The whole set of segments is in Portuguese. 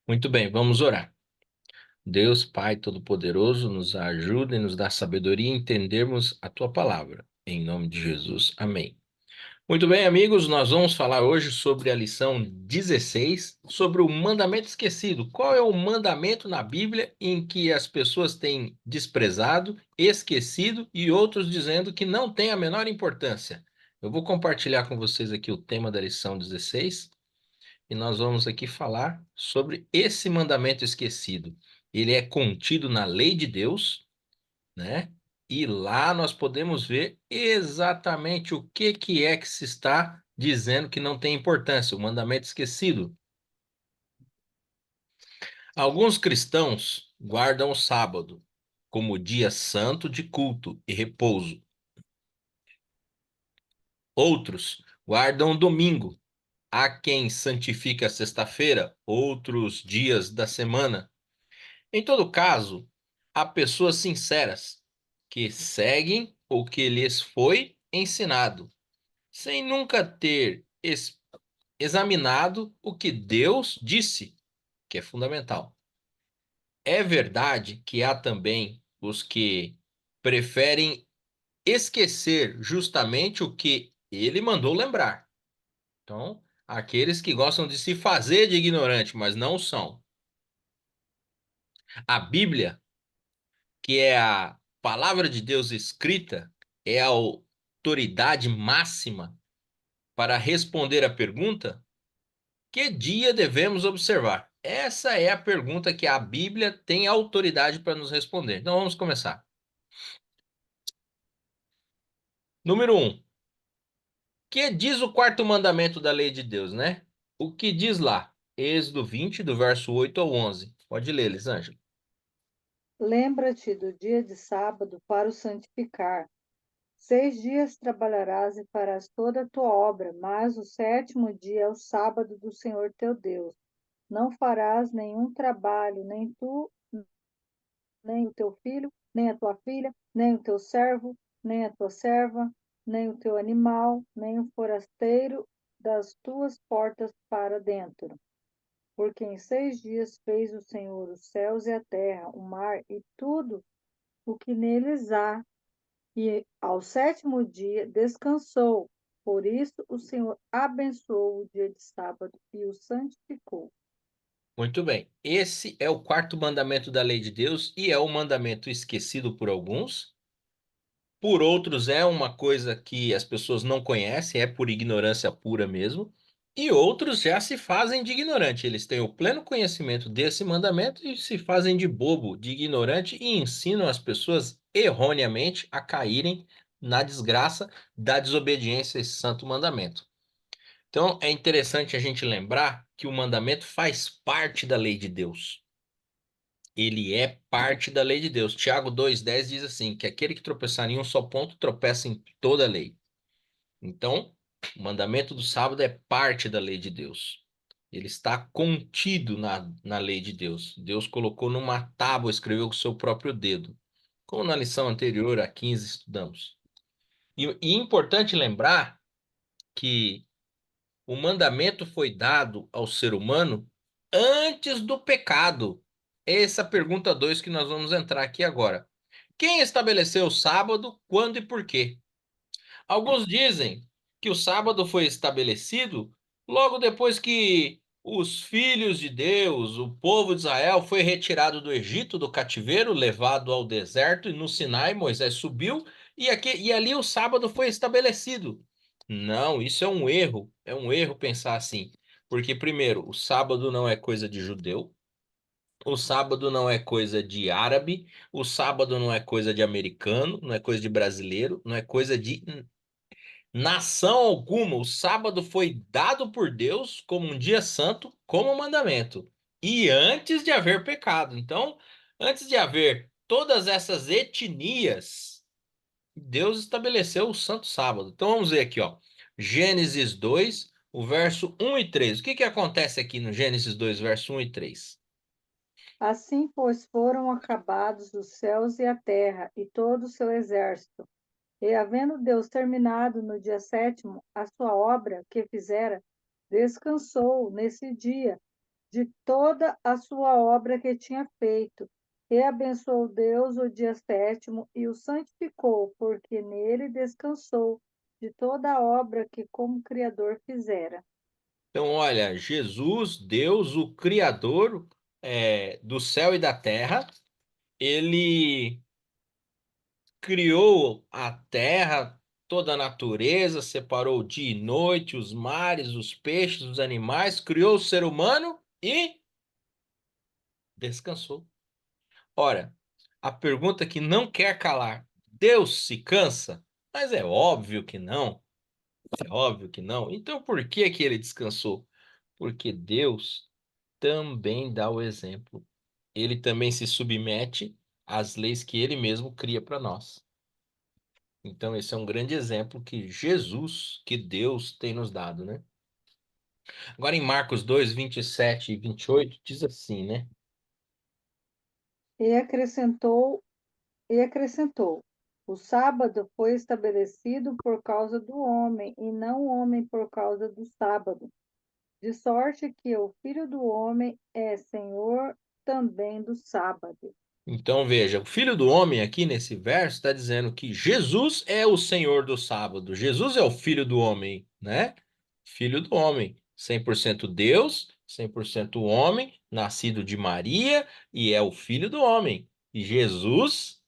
Muito bem, vamos orar. Deus, Pai Todo-Poderoso, nos ajuda e nos dá sabedoria em entendermos a tua palavra. Em nome de Jesus. Amém. Muito bem, amigos, nós vamos falar hoje sobre a lição 16, sobre o mandamento esquecido. Qual é o mandamento na Bíblia em que as pessoas têm desprezado, esquecido e outros dizendo que não tem a menor importância? Eu vou compartilhar com vocês aqui o tema da lição 16. E nós vamos aqui falar sobre esse mandamento esquecido. Ele é contido na lei de Deus, né? E lá nós podemos ver exatamente o que é que se está dizendo que não tem importância, o mandamento esquecido. Alguns cristãos guardam o sábado como dia santo de culto e repouso. Outros guardam o domingo. Há quem santifica a sexta-feira, outros dias da semana. Em todo caso, há pessoas sinceras que seguem o que lhes foi ensinado, sem nunca ter examinado o que Deus disse, que é fundamental. É verdade que há também os que preferem esquecer justamente o que ele mandou lembrar. Então, aqueles que gostam de se fazer de ignorante, mas não são. A Bíblia, que é a palavra de Deus escrita, é a autoridade máxima para responder a pergunta: que dia devemos observar? Essa é a pergunta que a Bíblia tem autoridade para nos responder. Então vamos começar. Número um, que diz o quarto mandamento da lei de Deus, né? O que diz lá? Êxodo 20, do verso 8 ao 11. Pode ler, Elisângela. Lembra-te do dia de sábado para o santificar. 6 dias trabalharás e farás toda a tua obra, mas o sétimo dia é o sábado do Senhor teu Deus. Não farás nenhum trabalho, nem tu, nem o teu filho, nem a tua filha, nem o teu servo, nem a tua serva, nem o teu animal, nem o forasteiro das tuas portas para dentro. Porque em 6 dias fez o Senhor os céus e a terra, o mar e tudo o que neles há, e ao sétimo dia descansou. Por isso o Senhor abençoou o dia de sábado e o santificou. Muito bem. Esse é o quarto mandamento da lei de Deus e é o mandamento esquecido por alguns. Por outros, é uma coisa que as pessoas não conhecem, é por ignorância pura mesmo. E outros já se fazem de ignorante. Eles têm o pleno conhecimento desse mandamento e se fazem de bobo, de ignorante e ensinam as pessoas erroneamente a caírem na desgraça da desobediência a esse santo mandamento. Então, é interessante a gente lembrar que o mandamento faz parte da lei de Deus. Ele é parte da lei de Deus. Tiago 2,10 diz assim, que aquele que tropeçar em um só ponto tropeça em toda a lei. Então, o mandamento do sábado é parte da lei de Deus. Ele está contido na lei de Deus. Deus colocou numa tábua, escreveu com o seu próprio dedo. Como na lição anterior, a 15, estudamos. E é importante lembrar que o mandamento foi dado ao ser humano antes do pecado. Essa é a pergunta 2 que nós vamos entrar aqui agora. Quem estabeleceu o sábado, quando e por quê? Alguns dizem que o sábado foi estabelecido logo depois que os filhos de Deus, o povo de Israel, foi retirado do Egito, do cativeiro, levado ao deserto, e no Sinai Moisés subiu, e ali o sábado foi estabelecido. Não, isso é um erro pensar assim. Porque, primeiro, o sábado não é coisa de judeu, o sábado não é coisa de árabe, o sábado não é coisa de americano, não é coisa de brasileiro, não é coisa de nação alguma. O sábado foi dado por Deus como um dia santo, como mandamento. E antes de haver pecado. Então, antes de haver todas essas etnias, Deus estabeleceu o santo sábado. Então vamos ver aqui, ó. Gênesis 2, o verso 1 e 3. O que que acontece aqui no Gênesis 2, verso 1 e 3? Assim, pois, foram acabados os céus e a terra e todo o seu exército. E havendo Deus terminado no dia sétimo a sua obra que fizera, descansou nesse dia de toda a sua obra que tinha feito. E abençoou Deus o dia sétimo e o santificou, porque nele descansou de toda a obra que como Criador fizera. Então, olha, Jesus, Deus, o Criador, do céu e da terra, ele criou a terra, toda a natureza, separou o dia e noite, os mares, os peixes, os animais, criou o ser humano e descansou. Ora, a pergunta que não quer calar: Deus se cansa? Mas é óbvio que não. É óbvio que não. Então por que que ele descansou? Porque Deus também dá o exemplo. Ele também se submete às leis que ele mesmo cria para nós. Então esse é um grande exemplo que Jesus, que Deus tem nos dado, né? Agora em Marcos 2, 27 e 28 diz assim, né? E acrescentou, e acrescentou: o sábado foi estabelecido por causa do homem, e não o homem por causa do sábado. De sorte que o Filho do Homem é Senhor também do sábado. Então veja, o Filho do Homem aqui nesse verso está dizendo que Jesus é o Senhor do sábado. Jesus é o Filho do Homem, né? Filho do Homem, 100% Deus, 100% homem, nascido de Maria e é o Filho do Homem. E Jesus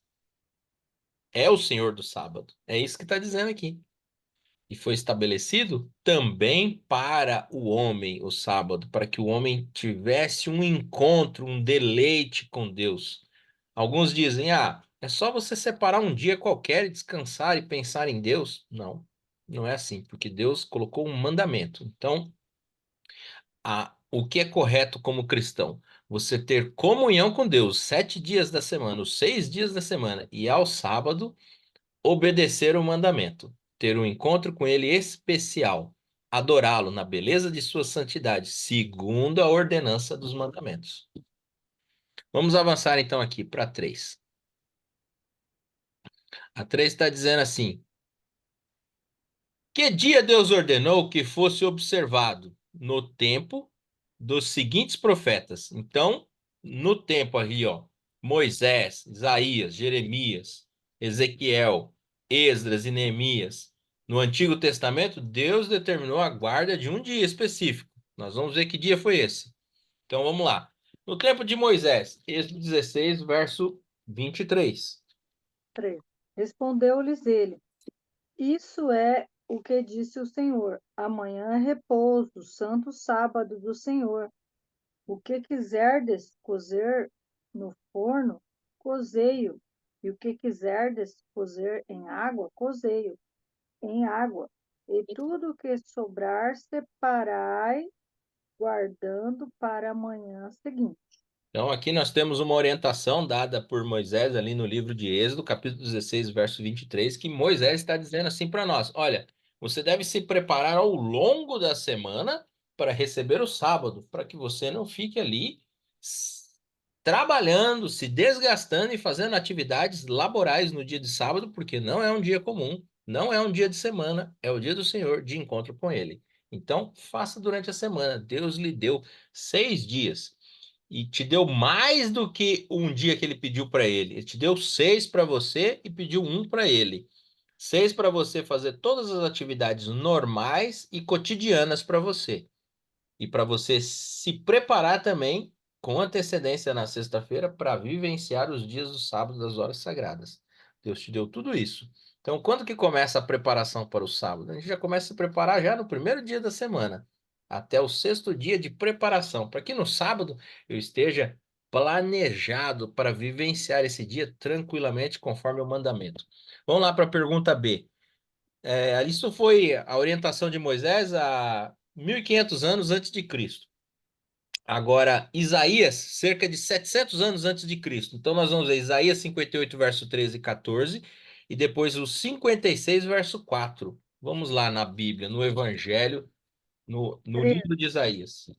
é o Senhor do sábado. É isso que está dizendo aqui. E foi estabelecido também para o homem o sábado, para que o homem tivesse um encontro, um deleite com Deus. Alguns dizem: ah, é só você separar um dia qualquer e descansar e pensar em Deus. Não, não é assim, porque Deus colocou um mandamento. Então, o que é correto como cristão? Você ter comunhão com Deus 7 dias da semana, os 6 dias da semana, e ao sábado obedecer o mandamento, ter um encontro com ele especial, adorá-lo na beleza de sua santidade, segundo a ordenança dos mandamentos. Vamos avançar então aqui para 3. A 3 está dizendo assim: que dia Deus ordenou que fosse observado no tempo dos seguintes profetas? Então, no tempo ali, ó, Moisés, Isaías, Jeremias, Ezequiel, Esdras e Neemias. No Antigo Testamento, Deus determinou a guarda de um dia específico. Nós vamos ver que dia foi esse. Então, vamos lá. No tempo de Moisés, Êxodo 16, verso 23. 3. Respondeu-lhes ele: isso é o que disse o Senhor. Amanhã é repouso, santo sábado do Senhor. O que quiserdes cozer no forno, cozei-o. E o que quiserdes cozer em água, cozei-o em água. E tudo o que sobrar, separai, guardando para a manhã seguinte. Então, aqui nós temos uma orientação dada por Moisés ali no livro de Êxodo, capítulo 16, verso 23, que Moisés está dizendo assim para nós: olha, você deve se preparar ao longo da semana para receber o sábado, para que você não fique ali trabalhando, se desgastando e fazendo atividades laborais no dia de sábado, porque não é um dia comum, não é um dia de semana, é o dia do Senhor de encontro com Ele. Então, faça durante a semana. Deus lhe deu 6 dias e te deu mais do que um dia que ele pediu para ele. Ele te deu 6 para você e pediu um para ele. 6 para você fazer todas as atividades normais e cotidianas para você. E para você se preparar também com antecedência na sexta-feira para vivenciar os dias do sábado das horas sagradas. Deus te deu tudo isso. Então, quando que começa a preparação para o sábado? A gente já começa a se preparar já no primeiro dia da semana, até o sexto dia de preparação, para que no sábado eu esteja planejado para vivenciar esse dia tranquilamente conforme o mandamento. Vamos lá para a pergunta B. Isso foi a orientação de Moisés há 1500 anos antes de Cristo. Agora, Isaías, cerca de 700 anos antes de Cristo. Então, nós vamos ver Isaías 58, verso 13 e 14, e depois o 56, verso 4. Vamos lá na Bíblia, no Evangelho, no 3. livro de Isaías.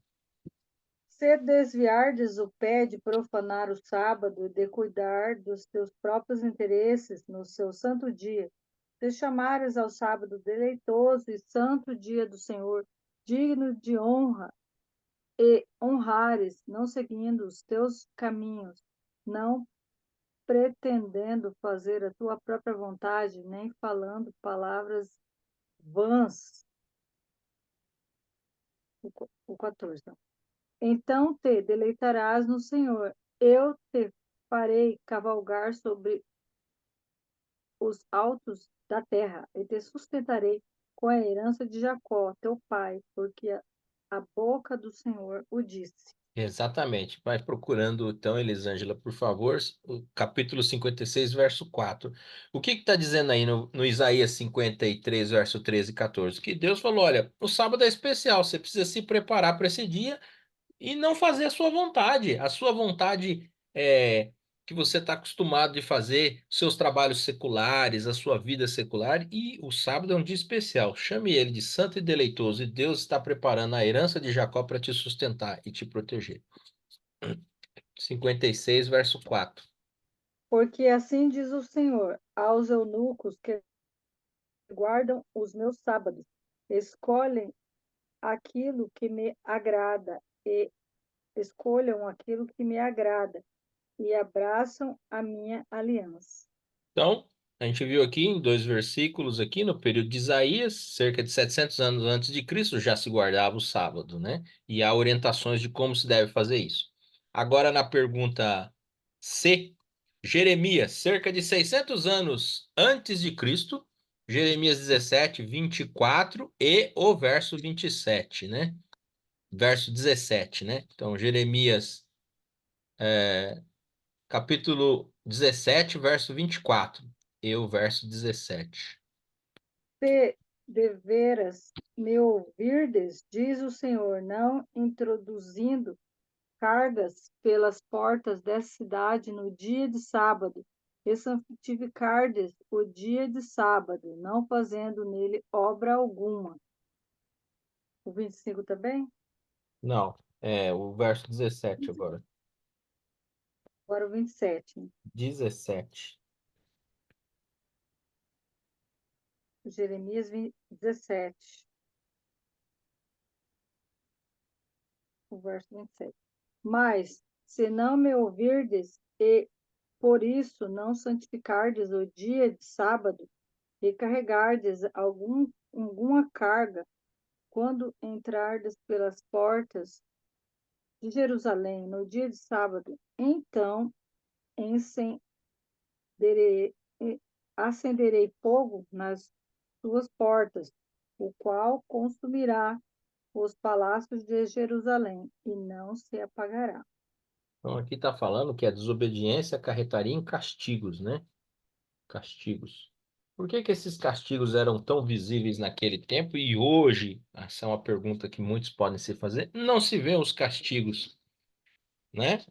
Se desviardes o pé de profanar o sábado e de cuidar dos teus próprios interesses no seu santo dia, se chamares ao sábado deleitoso e santo dia do Senhor, digno de honra, e honrares, não seguindo os teus caminhos, não pretendendo fazer a tua própria vontade, nem falando palavras vãs. O 14. Não. Então te deleitarás no Senhor. Eu te farei cavalgar sobre os altos da terra, e te sustentarei com a herança de Jacó, teu pai, porque a boca do Senhor o disse. Exatamente. Vai procurando, então, Elisângela, por favor, o capítulo 56, verso 4. O que está dizendo aí no Isaías 53, verso 13 e 14? Que Deus falou: olha, o sábado é especial, você precisa se preparar para esse dia e não fazer a sua vontade. A sua vontade é que você está acostumado de fazer, seus trabalhos seculares, a sua vida secular, e o sábado é um dia especial. Chame ele de santo e deleitoso, e Deus está preparando a herança de Jacó para te sustentar e te proteger. 56, verso 4. Porque assim diz o Senhor aos eunucos que guardam os meus sábados, escolhem aquilo que me agrada e escolham aquilo que me agrada e abraçam a minha aliança. Então, a gente viu aqui em dois versículos aqui no período de Isaías, cerca de 700 anos antes de Cristo, já se guardava o sábado, né? E há orientações de como se deve fazer isso. Agora na pergunta C, Jeremias, cerca de 600 anos antes de Cristo, Jeremias 17, 24 e o verso 27, né? Verso 17, né? Então, Jeremias capítulo 17, verso 24 e o verso 17. Se deveras me ouvirdes, diz o Senhor, não introduzindo cargas pelas portas dessa cidade no dia de sábado, e santificardes o dia de sábado, não fazendo nele obra alguma. O 25 também? Não, é o verso 17 agora. Agora o 27. 17. Jeremias 17, o verso 27. Mas, se não me ouvirdes, e por isso não santificardes o dia de sábado, e carregardes alguma carga, quando entrardes pelas portas de Jerusalém no dia de sábado, então encenderei, acenderei fogo nas suas portas, o qual consumirá os palácios de Jerusalém, e não se apagará. Então aqui está falando que a desobediência acarretaria em castigos, né? Castigos. Por que que esses castigos eram tão visíveis naquele tempo e hoje, essa é uma pergunta que muitos podem se fazer, não se vê os castigos, né?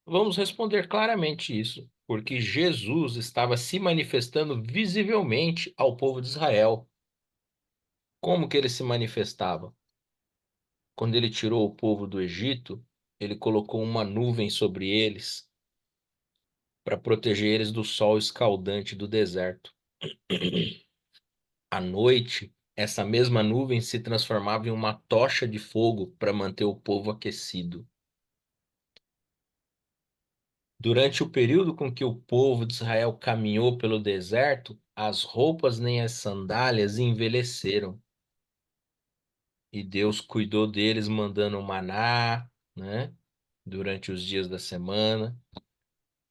Vamos responder claramente isso, porque Jesus estava se manifestando visivelmente ao povo de Israel. Como que ele se manifestava? Quando ele tirou o povo do Egito, ele colocou uma nuvem sobre eles para proteger eles do sol escaldante do deserto. À noite, essa mesma nuvem se transformava em uma tocha de fogo para manter o povo aquecido. Durante o período com que o povo de Israel caminhou pelo deserto, as roupas nem as sandálias envelheceram. E Deus cuidou deles mandando maná, né? Durante os dias da semana,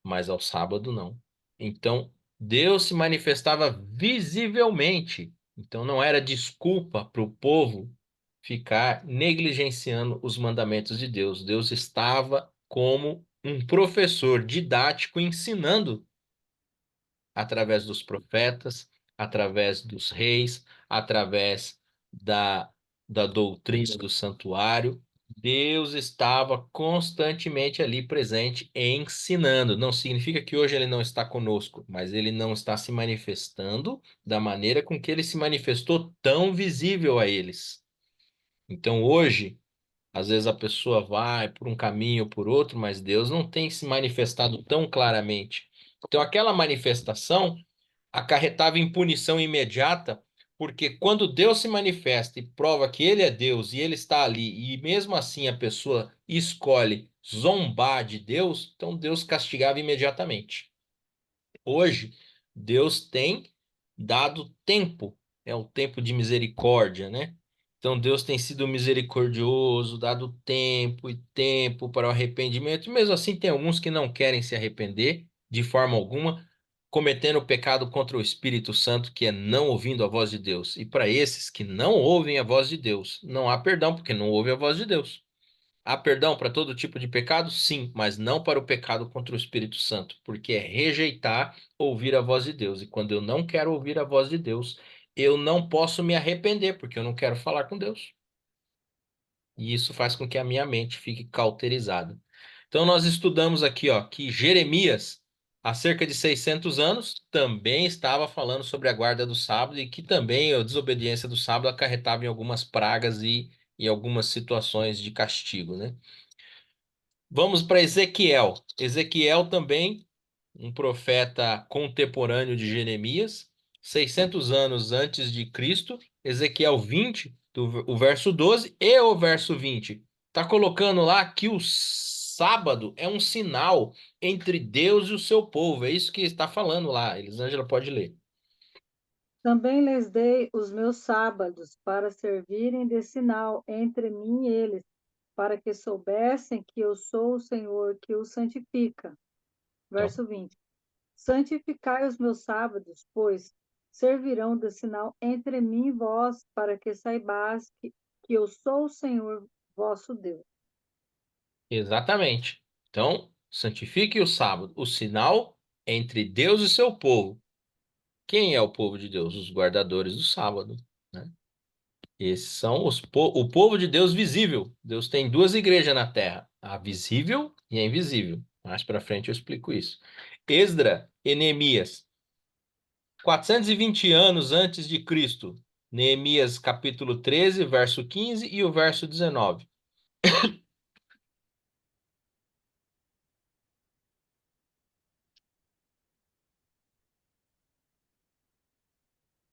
mas ao sábado não. Então, Deus se manifestava visivelmente. Então, não era desculpa para o povo ficar negligenciando os mandamentos de Deus. Deus estava como um professor didático ensinando através dos profetas, através dos reis, através da, da doutrina do santuário. Deus estava constantemente ali presente, ensinando. Não significa que hoje ele não está conosco, mas ele não está se manifestando da maneira com que ele se manifestou tão visível a eles. Então hoje, às vezes a pessoa vai por um caminho ou por outro, mas Deus não tem se manifestado tão claramente. Então aquela manifestação acarretava em punição imediata Porque quando Deus se manifesta e prova que ele é Deus e ele está ali, e mesmo assim a pessoa escolhe zombar de Deus, então Deus castigava imediatamente. Hoje, Deus tem dado tempo, é o tempo de misericórdia, né? Então, Deus tem sido misericordioso, dado tempo e tempo para o arrependimento. E mesmo assim, tem alguns que não querem se arrepender de forma alguma, cometendo o pecado contra o Espírito Santo, que é não ouvindo a voz de Deus. E para esses que não ouvem a voz de Deus, não há perdão, porque não ouvem a voz de Deus. Há perdão para todo tipo de pecado? Sim, mas não para o pecado contra o Espírito Santo, porque é rejeitar ouvir a voz de Deus. E quando eu não quero ouvir a voz de Deus, eu não posso me arrepender, porque eu não quero falar com Deus. E isso faz com que a minha mente fique cauterizada. Então, nós estudamos aqui, ó, que Jeremias, há cerca de 600 anos, também estava falando sobre a guarda do sábado e que também a desobediência do sábado acarretava em algumas pragas e em algumas situações de castigo, né? Vamos para Ezequiel. Ezequiel também, um profeta contemporâneo de Jeremias, 600 anos antes de Cristo. Ezequiel 20, o verso 12 e o verso 20. Está colocando lá que o sábado é um sinal entre Deus e o seu povo. É isso que está falando lá. Elisângela pode ler. Também lhes dei os meus sábados para servirem de sinal entre mim e eles, para que soubessem que eu sou o Senhor que os santifica. Então, Verso 20. Santificai os meus sábados, pois servirão de sinal entre mim e vós, para que saibais que eu sou o Senhor vosso Deus. exatamente. Então, santifique o sábado, o sinal entre Deus e seu povo. Quem é o povo de Deus? Os guardadores do sábado, né? Esses são o povo de Deus visível. Deus tem duas igrejas na terra, a visível e a invisível. Mais para frente eu explico isso. Esdra e Neemias, 420 anos antes de Cristo. Neemias capítulo 13, verso 15 e o verso 19.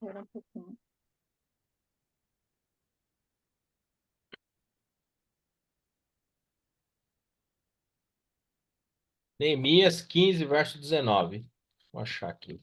Era um pouquinho. Neemias 15, verso 19. Vou achar aqui.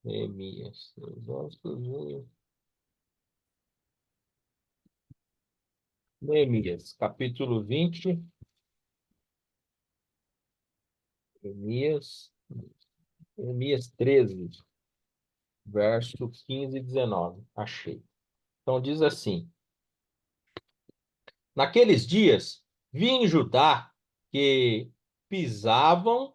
Neemias. Neemias, capítulo 20. Neemias, Neemias 13, verso 15 e 19. Achei. Então diz assim: Naqueles dias, vi em Judá que pisavam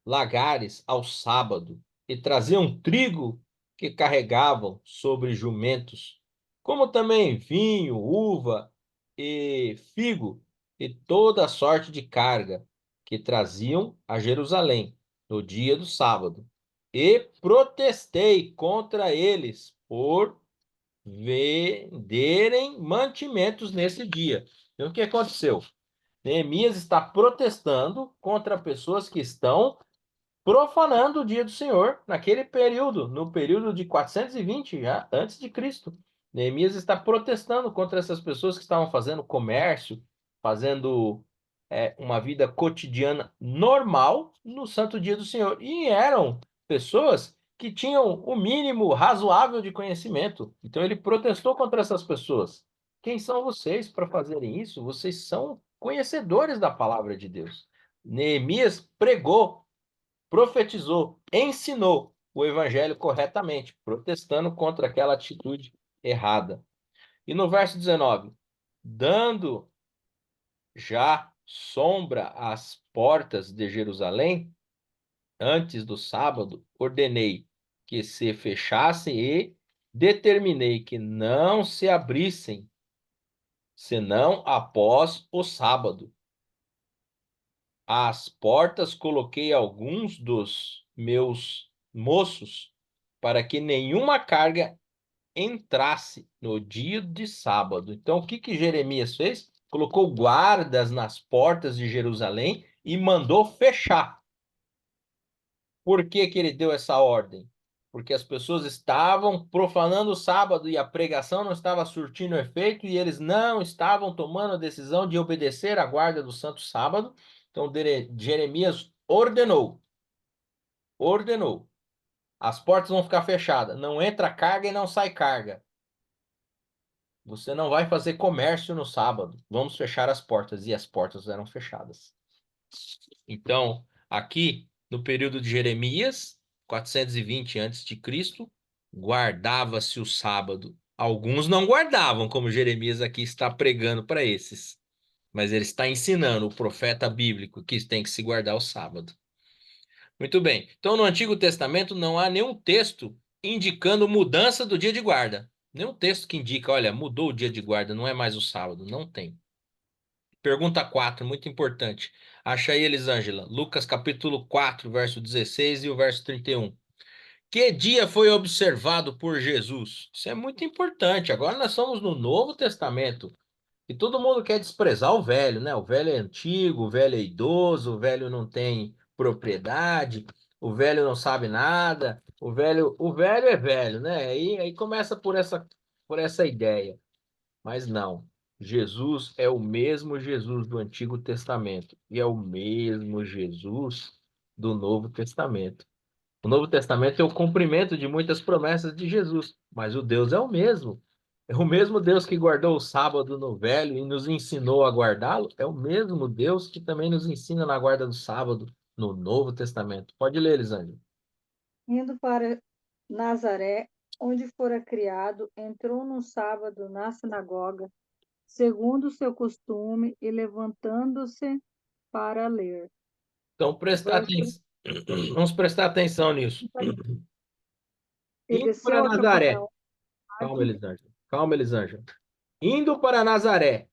lagares ao sábado e traziam trigo que carregavam sobre jumentos, como também vinho, uva e figo e toda sorte de carga que traziam a Jerusalém no dia do sábado. E protestei contra eles por venderem mantimentos nesse dia. Então, o que aconteceu? Neemias está protestando contra pessoas que estão profanando o dia do Senhor naquele período, no período de 420 já antes de Cristo. Neemias está protestando contra essas pessoas que estavam fazendo comércio, fazendo uma vida cotidiana normal no santo dia do Senhor. E eram pessoas que tinham o mínimo razoável de conhecimento. Então ele protestou contra essas pessoas. Quem são vocês para fazerem isso? Vocês são conhecedores da palavra de Deus. Neemias pregou, profetizou, ensinou o evangelho corretamente, protestando contra aquela atitude errada. E no verso 19, dando já sombra às portas de Jerusalém, antes do sábado, ordenei que se fechassem e determinei que não se abrissem, senão após o sábado. Às portas coloquei alguns dos meus moços para que nenhuma carga entrasse no dia de sábado. Então, o que que Jeremias fez? Colocou guardas nas portas de Jerusalém e mandou fechar. Por que que ele deu essa ordem? Porque as pessoas estavam profanando o sábado e a pregação não estava surtindo efeito e eles não estavam tomando a decisão de obedecer à guarda do Santo Sábado. Então, Jeremias ordenou. As portas vão ficar fechadas. Não entra carga e não sai carga. Você não vai fazer comércio no sábado. Vamos fechar as portas. E as portas eram fechadas. Então, aqui no período de Jeremias, 420 a.C., guardava-se o sábado. Alguns não guardavam, como Jeremias aqui está pregando para esses. Mas ele está ensinando o profeta bíblico que tem que se guardar o sábado. Muito bem. Então, no Antigo Testamento não há nenhum texto indicando mudança do dia de guarda. Nenhum texto que indica, olha, mudou o dia de guarda, não é mais o sábado. Não tem. Pergunta 4, muito importante. Acha aí, Elisângela. Lucas capítulo 4, verso 16 e o verso 31. Que dia foi observado por Jesus? Isso é muito importante. Agora nós somos no Novo Testamento. E todo mundo quer desprezar o velho, né? O velho é antigo, o velho é idoso, o velho não tem propriedade, o velho não sabe nada, o velho é velho, né? Aí começa por essa ideia. Mas não. Jesus é o mesmo Jesus do Antigo Testamento e é o mesmo Jesus do Novo Testamento. O Novo Testamento é o cumprimento de muitas promessas de Jesus, mas o Deus é o mesmo. É o mesmo Deus que guardou o sábado no velho e nos ensinou a guardá-lo, é o mesmo Deus que também nos ensina na guarda do sábado no Novo Testamento. Pode ler, Elisângela. Indo para Nazaré, onde fora criado, entrou no sábado na sinagoga, segundo o seu costume, e levantando-se para ler. Então, Verso, vamos prestar atenção nisso. e Indo para desceu a Nazaré. Cafarnaum, Calma, Elisângela. Calma, Elisângela. Indo para Nazaré.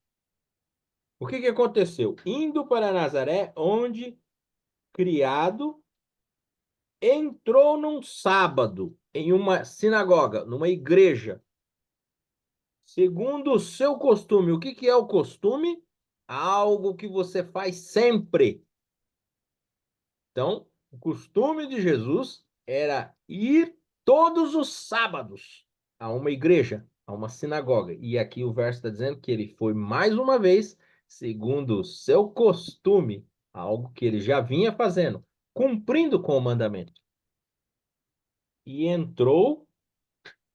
O que que aconteceu? Indo para Nazaré, onde criado entrou num sábado em uma sinagoga, numa igreja, segundo o seu costume. O que que é o costume? Algo que você faz sempre. Então, o costume de Jesus era ir todos os sábados a uma igreja, a uma sinagoga. E aqui o verso está dizendo que ele foi mais uma vez, segundo o seu costume, algo que ele já vinha fazendo, cumprindo com o mandamento. E entrou,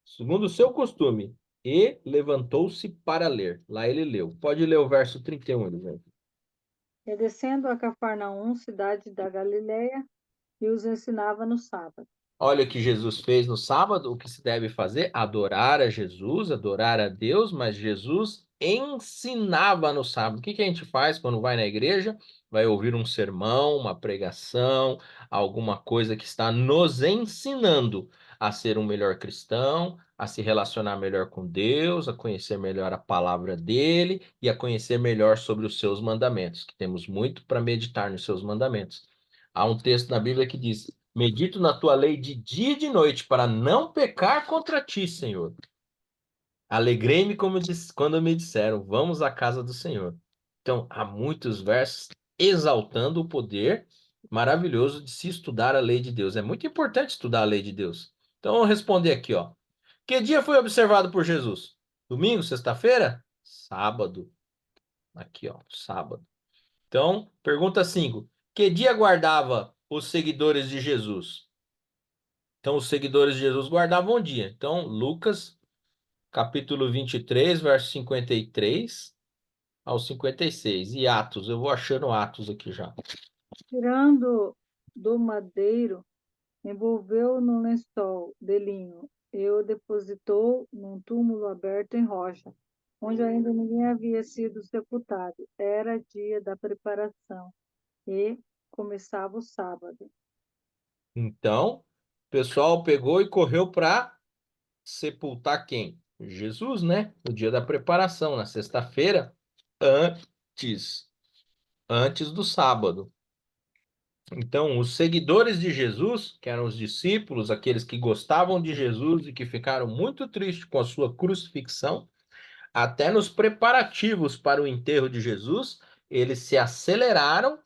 segundo o seu costume, e levantou-se para ler. Lá ele leu. Pode ler o verso 31, Elisandro. e descendo a Cafarnaum, cidade da Galileia, e os ensinava no sábado. Olha o que Jesus fez no sábado, o que se deve fazer? Adorar a Jesus, adorar a Deus, mas Jesus ensinava no sábado. O que que a gente faz quando vai na igreja? Vai ouvir um sermão, uma pregação, alguma coisa que está nos ensinando a ser um melhor cristão, a se relacionar melhor com Deus, a conhecer melhor a palavra dele e a conhecer melhor sobre os seus mandamentos, que temos muito para meditar nos seus mandamentos. Há um texto na Bíblia que diz: medito na tua lei de dia e de noite, para não pecar contra ti, Senhor. Alegrei-me quando me disseram, vamos à casa do Senhor. Então, há muitos versos exaltando o poder maravilhoso de se estudar a lei de Deus. É muito importante estudar a lei de Deus. Então, vamos responder aqui, ó. Que dia foi observado por Jesus? Domingo, sexta-feira? Sábado. Aqui, ó, sábado. Então, pergunta 5. Que dia guardava os seguidores de Jesus? Então, os seguidores de Jesus guardavam um dia. Então, Lucas, capítulo 23, verso 53 ao 56. E Atos, eu vou achando Atos aqui já. Tirando do madeiro, envolveu num lençol de linho e o depositou num túmulo aberto em rocha, onde ainda ninguém havia sido sepultado. Era dia da preparação e começava o sábado. Então, o pessoal pegou e correu para sepultar quem? Jesus, né? No dia da preparação, na sexta-feira, antes, antes do sábado. Então, os seguidores de Jesus, que eram os discípulos, aqueles que gostavam de Jesus e que ficaram muito tristes com a sua crucifixão, até nos preparativos para o enterro de Jesus, eles se aceleraram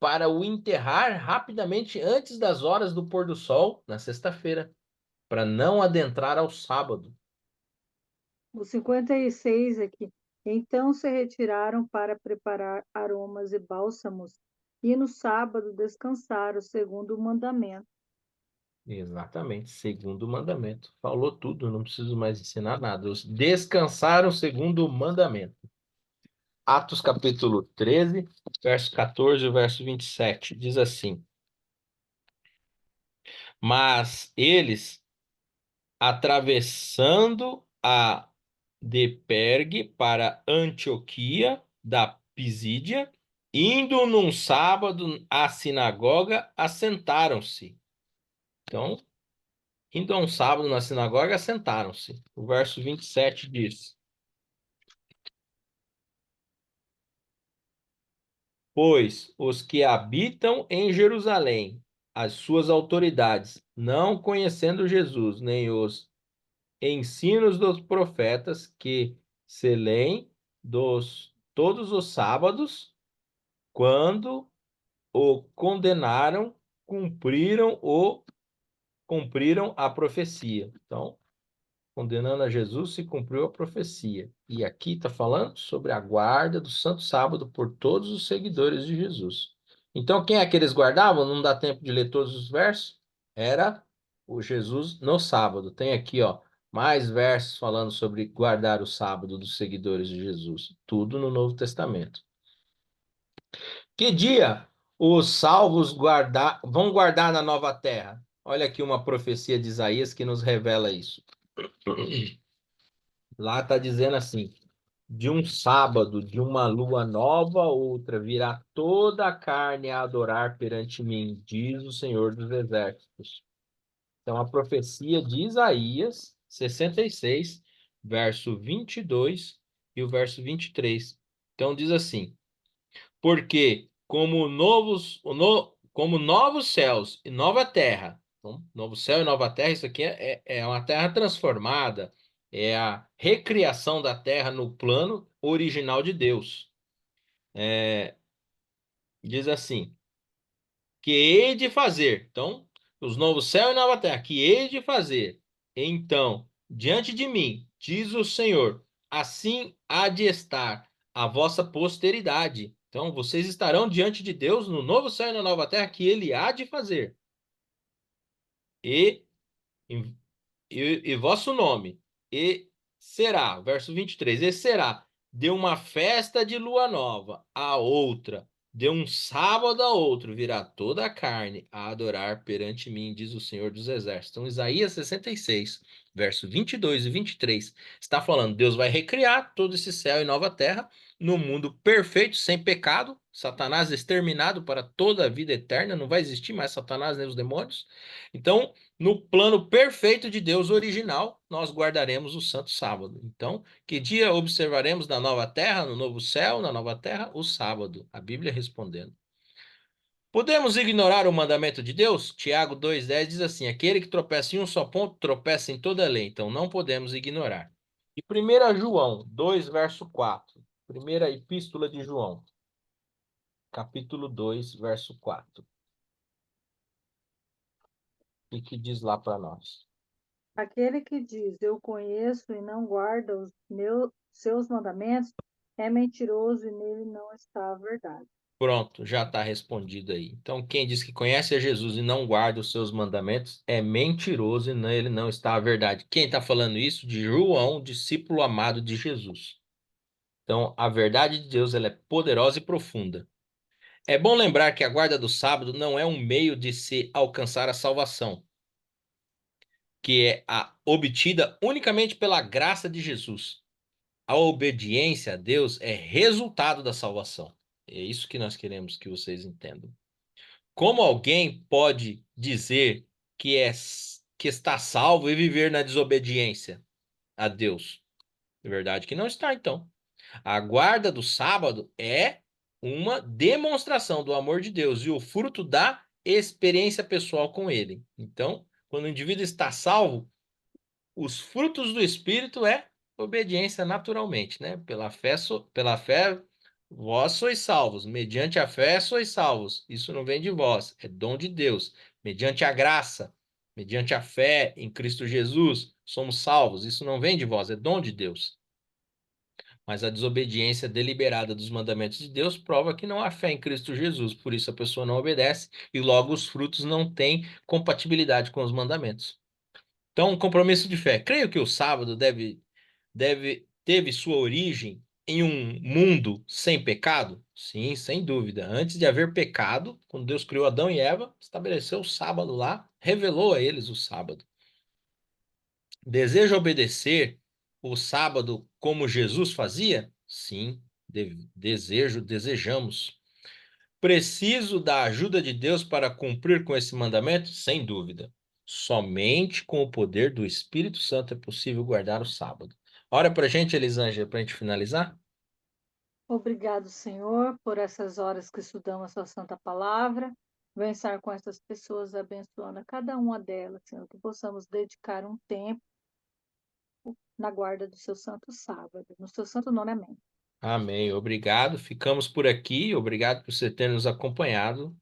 para o enterrar rapidamente antes das horas do pôr do sol, na sexta-feira, para não adentrar ao sábado. O 56 aqui. Então se retiraram para preparar aromas e bálsamos, e no sábado descansaram, segundo o mandamento. Exatamente, segundo o mandamento. Falou tudo, não preciso mais ensinar nada. Os descansaram segundo o mandamento. Atos capítulo 13, verso 14 e verso 27, diz assim: Mas eles, atravessando a Depergue para Antioquia da Pisídia, indo num sábado à sinagoga, assentaram-se. Então, indo a um sábado na sinagoga, assentaram-se. O verso 27 diz: Pois os que habitam em Jerusalém, as suas autoridades, não conhecendo Jesus, nem os ensinos dos profetas que se leem todos os sábados, quando o condenaram, cumpriram a profecia. Então, condenando a Jesus, se cumpriu a profecia. E aqui está falando sobre a guarda do Santo Sábado por todos os seguidores de Jesus. Então, quem é que eles guardavam? Não dá tempo de ler todos os versos. Era o Jesus no sábado. Tem aqui, ó, mais versos falando sobre guardar o sábado dos seguidores de Jesus. Tudo no Novo Testamento. Que dia os salvos vão guardar na nova terra? Olha aqui uma profecia de Isaías que nos revela isso. Lá está dizendo assim: de um sábado, de uma lua nova, outra, virá toda a carne a adorar perante mim, diz o Senhor dos Exércitos. Então, a profecia de Isaías 66, verso 22 e o verso 23. Então, diz assim: Porque como novos céus e nova terra, então, novo céu e nova terra, isso aqui é uma terra transformada, é a recriação da terra no plano original de Deus. Diz assim: que hei de fazer. Então, os novos céus e nova terra, que hei de fazer. Então, diante de mim, diz o Senhor, assim há de estar a vossa posteridade. Então, vocês estarão diante de Deus no novo céu e na nova terra que ele há de fazer. E e vosso nome, e será, verso 23, e será de uma festa de lua nova a outra, de um sábado a outro, virá toda a carne a adorar perante mim, diz o Senhor dos Exércitos. Então, Isaías 66, verso 22 e 23, está falando, Deus vai recriar todo esse céu e nova terra no mundo perfeito, sem pecado, Satanás exterminado para toda a vida eterna, não vai existir mais Satanás nem os demônios. Então, no plano perfeito de Deus original, nós guardaremos o Santo Sábado. Então, que dia observaremos na nova terra, no novo céu, na nova terra? O sábado. A Bíblia respondendo. Podemos ignorar o mandamento de Deus? Tiago 2,10 diz assim: aquele que tropeça em um só ponto, tropeça em toda a lei. Então, não podemos ignorar. E 1 João 2, verso 4. Primeira epístola de João, capítulo 2, verso 4. O que diz lá para nós? Aquele que diz, eu conheço e não guarda seus mandamentos, é mentiroso e nele não está a verdade. Pronto, já está respondido aí. Então, quem diz que conhece a Jesus e não guarda os seus mandamentos é mentiroso e nele não está a verdade. Quem está falando isso? De João, discípulo amado de Jesus. Então, a verdade de Deus ela é poderosa e profunda. É bom lembrar que a guarda do sábado não é um meio de se alcançar a salvação, que é obtida unicamente pela graça de Jesus. A obediência a Deus é resultado da salvação. É isso que nós queremos que vocês entendam. Como alguém pode dizer que está salvo e viver na desobediência a Deus? É verdade que não está, então. A guarda do sábado é uma demonstração do amor de Deus e o fruto da experiência pessoal com ele. Então, quando o indivíduo está salvo, os frutos do Espírito é obediência naturalmente, né? Pela fé, vós sois salvos. Mediante a fé sois salvos. Isso não vem de vós, é dom de Deus. Mediante a graça, mediante a fé em Cristo Jesus, somos salvos. Isso não vem de vós, é dom de Deus. Mas a desobediência deliberada dos mandamentos de Deus prova que não há fé em Cristo Jesus. Por isso a pessoa não obedece e logo os frutos não têm compatibilidade com os mandamentos. Então, um compromisso de fé. Creio que o sábado teve sua origem em um mundo sem pecado? Sim, sem dúvida. Antes de haver pecado, quando Deus criou Adão e Eva, estabeleceu o sábado lá, revelou a eles o sábado. Deseja obedecer o sábado como Jesus fazia? Sim, desejamos. Preciso da ajuda de Deus para cumprir com esse mandamento? Sem dúvida. Somente com o poder do Espírito Santo é possível guardar o sábado. Ora para a gente, Elisângela, para a gente finalizar. Obrigado, Senhor, por essas horas que estudamos a sua santa palavra. Venha estar com essas pessoas, abençoando a cada uma delas, Senhor, que possamos dedicar um tempo na guarda do seu santo sábado, no seu santo nome, amém. Amém. Obrigado. Ficamos por aqui. Obrigado por você ter nos acompanhado.